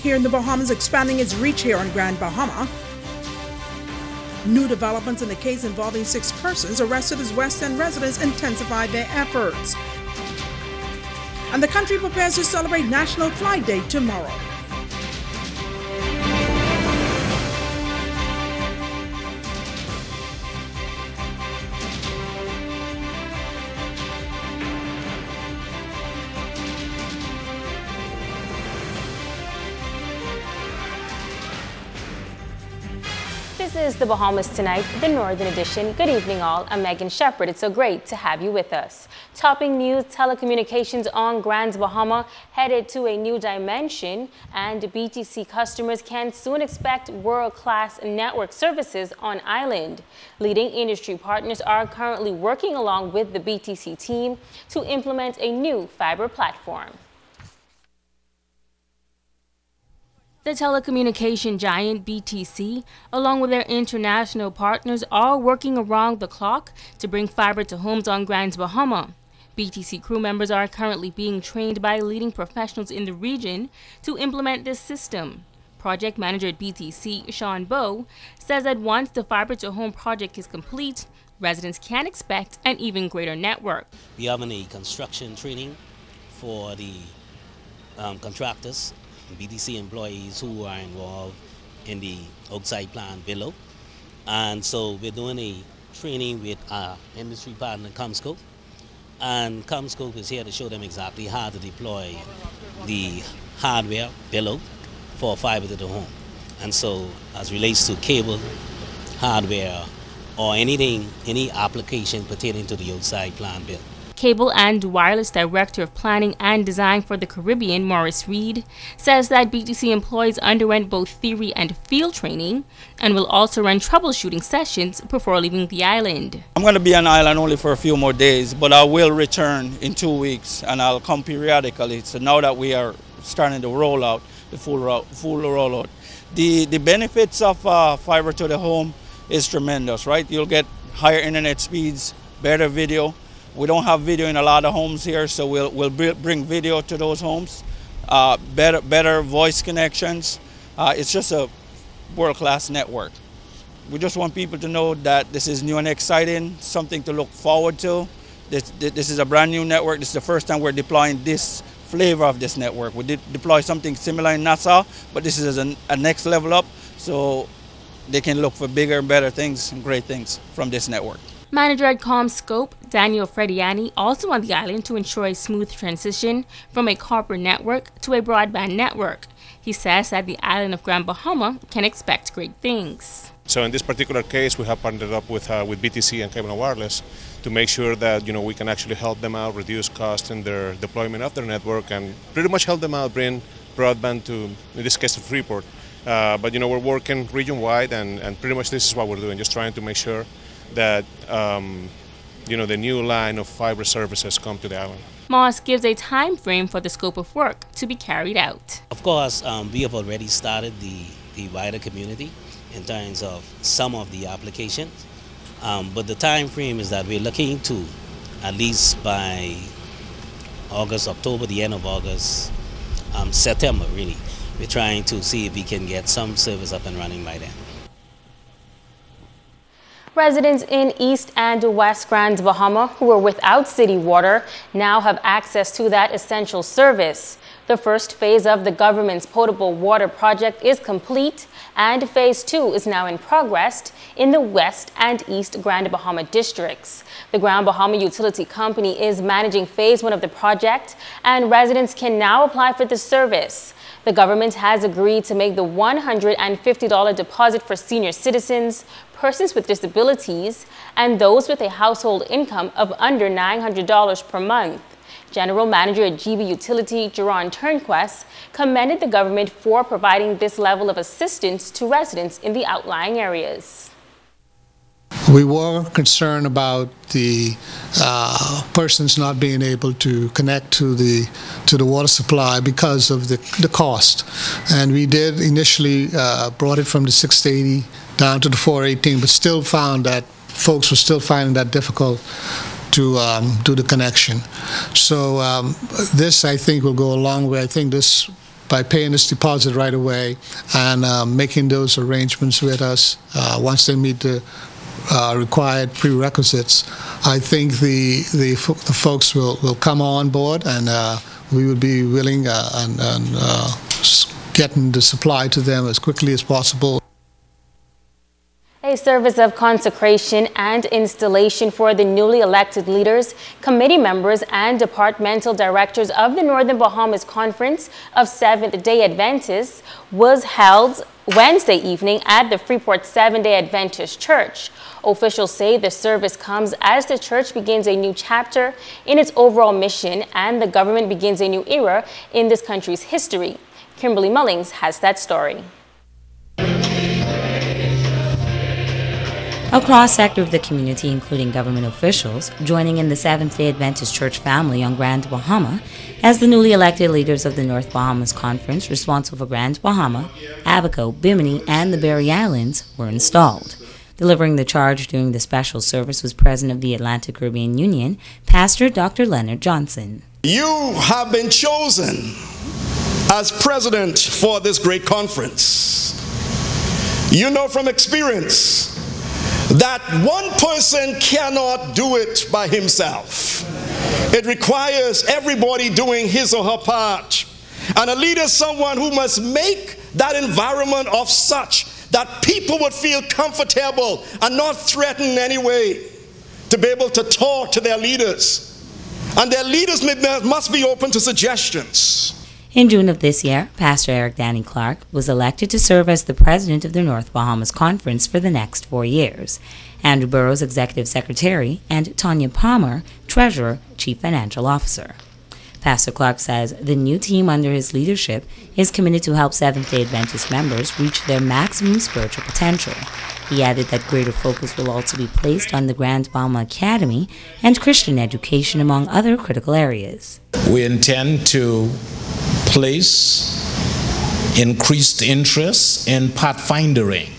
Here in the Bahamas, expanding its reach here on Grand Bahama. New developments in the case involving 6 persons arrested as West End residents intensify their efforts. And the country prepares to celebrate National Flag Day tomorrow. This is the Bahamas Tonight, the Northern Edition. Good evening all, I'm Megan Shepard. It's so great to have you with us. Topping news, telecommunications on Grand Bahama headed to a new dimension, and BTC customers can soon expect world-class network services on island. Leading industry partners are currently working along with the BTC team to implement a new fiber platform. The telecommunication giant BTC, along with their international partners, are working around the clock to bring fiber to homes on Grand Bahama. BTC crew members are currently being trained by leading professionals in the region to implement this system. Project manager at BTC, Sean Bowe, says that once the fiber to home project is complete, residents can expect an even greater network. We have a construction training for the contractors, BTC employees who are involved in the outside plant below. And so we're doing a training with our industry partner CommScope. And CommScope is here to show them exactly how to deploy the hardware below for fiber to the home. And so as relates to cable, hardware, or anything, any application pertaining to the outside plant bill. Cable and Wireless Director of Planning and Design for the Caribbean, Maurice Reed, says that BTC employees underwent both theory and field training and will also run troubleshooting sessions before leaving the island. I'm going to be on island only for a few more days, but I will return in 2 weeks and I'll come periodically. So now that we are starting to roll out, the full rollout, the benefits of fiber to the home is tremendous, right? You'll get higher internet speeds, better video. We don't have video in a lot of homes here, so we'll bring video to those homes. Better voice connections. It's just a world-class network. We just want people to know that this is new and exciting, something to look forward to. This is a brand new network. This is the first time we're deploying this flavor of this network. We did deploy something similar in Nassau, but this is a next level up, so they can look for bigger and better things and great things from this network. Manager at CommScope, Daniel Frediani, also on the island to ensure a smooth transition from a copper network to a broadband network. He says that the island of Grand Bahama can expect great things. So in this particular case, we have partnered up with BTC and Cable and Wireless to make sure that we can actually help them out, reduce costs in their deployment of their network, and pretty much help them out bring broadband to, in this case, to Freeport. But we're working region-wide, and pretty much this is what we're doing, just trying to make sure that the new line of fiber services come to the island. Moss gives a time frame for the scope of work to be carried out. Of course, we have already started the wider community in terms of some of the applications, but the time frame is that we're looking to, at least by August, October, the end of August, September really, we're trying to see if we can get some service up and running by then. Residents in East and West Grand Bahama who were without city water now have access to that essential service. The first phase of the government's potable water project is complete, and phase 2 is now in progress in the West and East Grand Bahama districts. The Grand Bahama Utility Company is managing phase 1 of the project, and residents can now apply for the service. The government has agreed to make the $150 deposit for senior citizens, persons with disabilities, and those with a household income of under $900 per month. General Manager at GB Utility, Jerron Turnquest, commended the government for providing this level of assistance to residents in the outlying areas. We were concerned about the persons not being able to connect to the water supply because of the cost, and we did initially brought it from the 680 down to the 418, but still found that folks were still finding that difficult to do the connection. So this, I think, will go a long way. I think this by paying this deposit right away and making those arrangements with us once they meet the required prerequisites. I think the folks will come on board, and we would be willing and getting the supply to them as quickly as possible. A service of consecration and installation for the newly elected leaders, committee members, and departmental directors of the Northern Bahamas Conference of Seventh-day Adventists was held Wednesday evening at the Freeport Seventh-day Adventist Church. Officials say the service comes as the church begins a new chapter in its overall mission and the government begins a new era in this country's history. Kimberly Mullings has that story. A cross-sector of the community, including government officials, joining in the Seventh-day Adventist Church family on Grand Bahama as the newly elected leaders of the North Bahamas Conference responsible for Grand Bahama, Abaco, Bimini, and the Berry Islands were installed. Delivering the charge during the special service was President of the Atlantic Caribbean Union, Pastor Dr. Leonard Johnson. You have been chosen as president for this great conference. You know from experience that one person cannot do it by himself. It requires everybody doing his or her part. And a leader is someone who must make that environment of such that people would feel comfortable and not threatened in any way to be able to talk to their leaders. And their leaders must be open to suggestions. In June of this year, Pastor Eric Danny Clark was elected to serve as the president of the North Bahamas Conference for the next 4 years. Andrew Burrows, executive secretary, and Tanya Palmer, treasurer, chief financial officer. Pastor Clark says the new team under his leadership is committed to help Seventh-day Adventist members reach their maximum spiritual potential. He added that greater focus will also be placed on the Grand Bahama Academy and Christian education, among other critical areas. We intend to place increased interest in pathfindering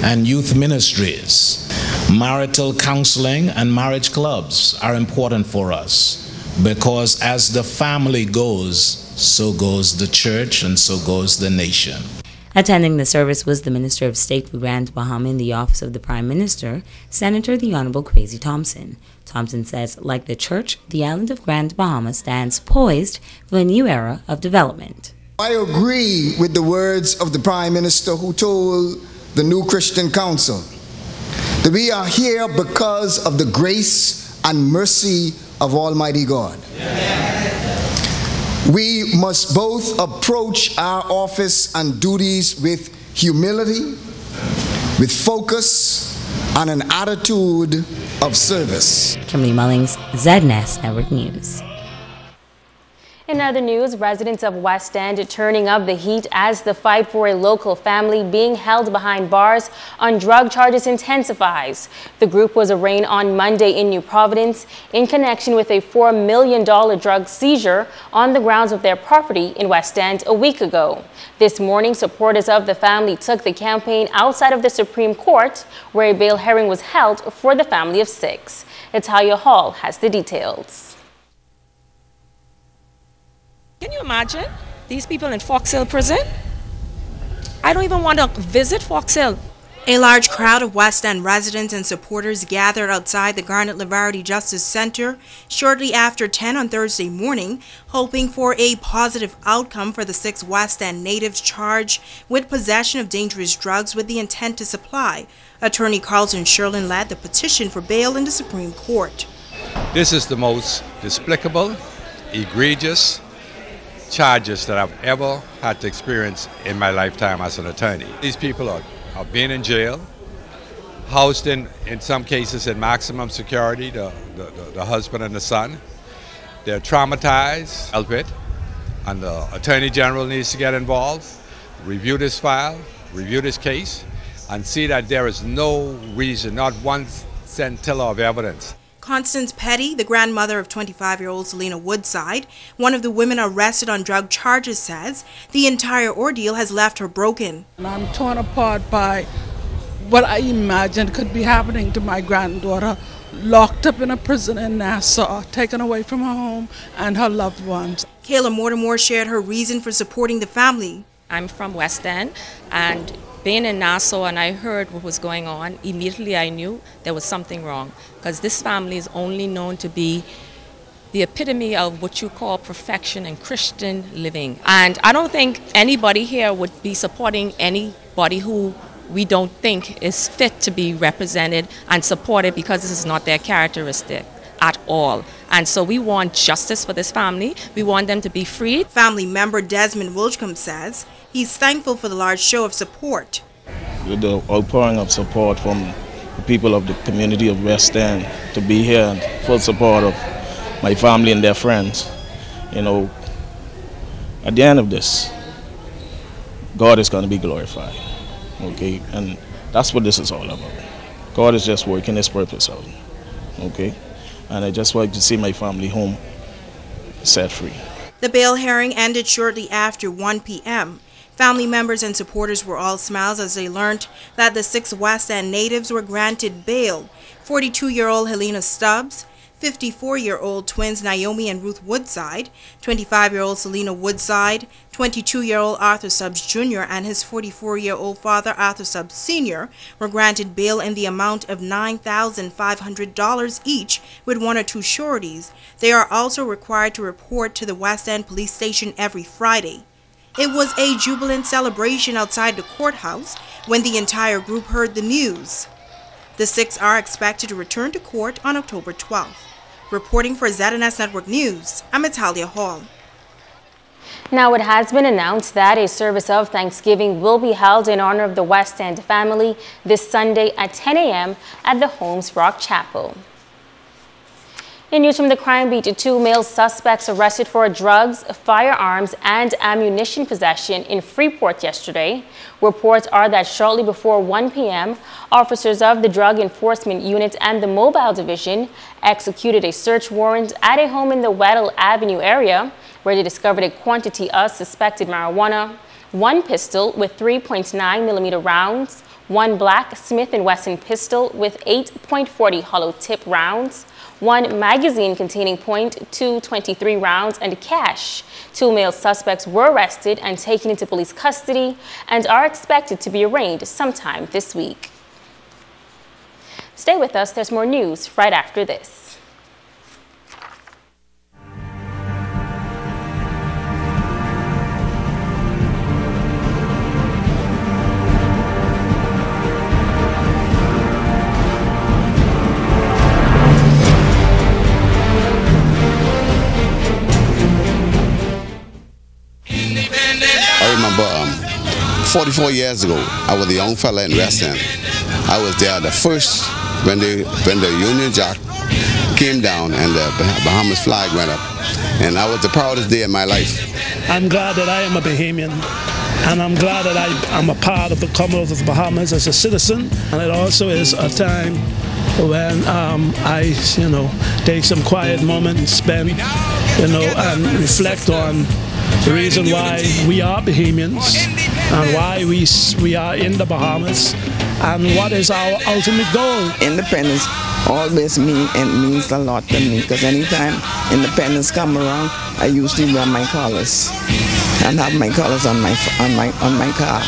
and youth ministries. Marital counseling and marriage clubs are important for us because as the family goes, so goes the church and so goes the nation. Attending the service was the Minister of State for Grand Bahama in the Office of the Prime Minister, Senator the Honorable Kwesi Thompson. Thompson says, like the church, the island of Grand Bahama stands poised for a new era of development. I agree with the words of the Prime Minister who told the New Christian Council that we are here because of the grace and mercy of Almighty God. We must both approach our office and duties with humility, with focus, and an attitude of service. Kimberly Mullings, ZNS Network News. In other news, residents of West End turning up the heat as the fight for a local family being held behind bars on drug charges intensifies. The group was arraigned on Monday in New Providence in connection with a $4 million drug seizure on the grounds of their property in West End a week ago. This morning, supporters of the family took the campaign outside of the Supreme Court, where a bail hearing was held for the family of 6. Italia Hall has the details. Can you imagine these people in Fox Hill prison? I don't even want to visit Fox Hill. A large crowd of West End residents and supporters gathered outside the Garnet Lavarity Justice Center shortly after 10 on Thursday morning, hoping for a positive outcome for the 6 West End natives charged with possession of dangerous drugs with the intent to supply. Attorney Carlton Sherlin led the petition for bail in the Supreme Court. This is the most despicable, egregious charges that I've ever had to experience in my lifetime as an attorney. These people are being in jail, housed in some cases in maximum security, the husband and the son. They're traumatized, help it, and the Attorney General needs to get involved, review this file, review this case, and see that there is no reason, not one scintilla of evidence. Constance Petty, the grandmother of 25-year-old Selena Woodside, one of the women arrested on drug charges, says the entire ordeal has left her broken. I'm torn apart by what I imagined could be happening to my granddaughter locked up in a prison in Nassau, taken away from her home and her loved ones. Kayla Mortimer shared her reason for supporting the family. I'm from West End, and being in Nassau and I heard what was going on, immediately I knew there was something wrong, because this family is only known to be the epitome of what you call perfection and Christian living. And I don't think anybody here would be supporting anybody who we don't think is fit to be represented and supported, because this is not their characteristic at all. And so we want justice for this family. We want them to be freed. Family member Desmond Wilcombe says he's thankful for the large show of support. With the outpouring of support from the people of the community of West End to be here and full support of my family and their friends, you know, at the end of this, God is going to be glorified. Okay, and that's what this is all about. God is just working His purpose out. Okay, and I just like to see my family home set free. The bail hearing ended shortly after 1 p.m. Family members and supporters were all smiles as they learned that the 6 West End natives were granted bail. 42-year-old Helena Stubbs, 54-year-old twins Naomi and Ruth Woodside, 25-year-old Selena Woodside, 22-year-old Arthur Stubbs Jr. and his 44-year-old father Arthur Stubbs Sr. were granted bail in the amount of $9,500 each with 1 or 2 sureties. They are also required to report to the West End Police Station every Friday. It was a jubilant celebration outside the courthouse when the entire group heard the news. The 6 are expected to return to court on October 12th. Reporting for ZNS Network News, I'm Italia Hall. Now, it has been announced that a service of Thanksgiving will be held in honor of the West End family this Sunday at 10 a.m. at the Holmes Rock Chapel. In news from the crime beat, 2 male suspects arrested for drugs, firearms, and ammunition possession in Freeport yesterday. Reports are that shortly before 1 p.m., officers of the Drug Enforcement Unit and the Mobile Division executed a search warrant at a home in the Weddell Avenue area, where they discovered a quantity of suspected marijuana, 1 pistol with 3.9mm rounds, 1 black Smith & Wesson pistol with 8.40 hollow tip rounds, 1 magazine containing .223 rounds, and cash. 2 male suspects were arrested and taken into police custody and are expected to be arraigned sometime this week. Stay with us, there's more news right after this. I remember 44 years ago, I was a young fella in West End. I was there the first when the Union Jack came down and the Bahamas flag went up, and that was the proudest day of my life. I'm glad that I am a Bahamian, and I'm glad that I'm a part of the Commonwealth of the Bahamas as a citizen, and it also is a time when I, take some quiet moment and spend, and reflect on the reason why we are Bahamians and why we are in the Bahamas and what is our ultimate goal. Independence always means a lot to me, because anytime independence come around, I usually wear my colors and have my colors on my car.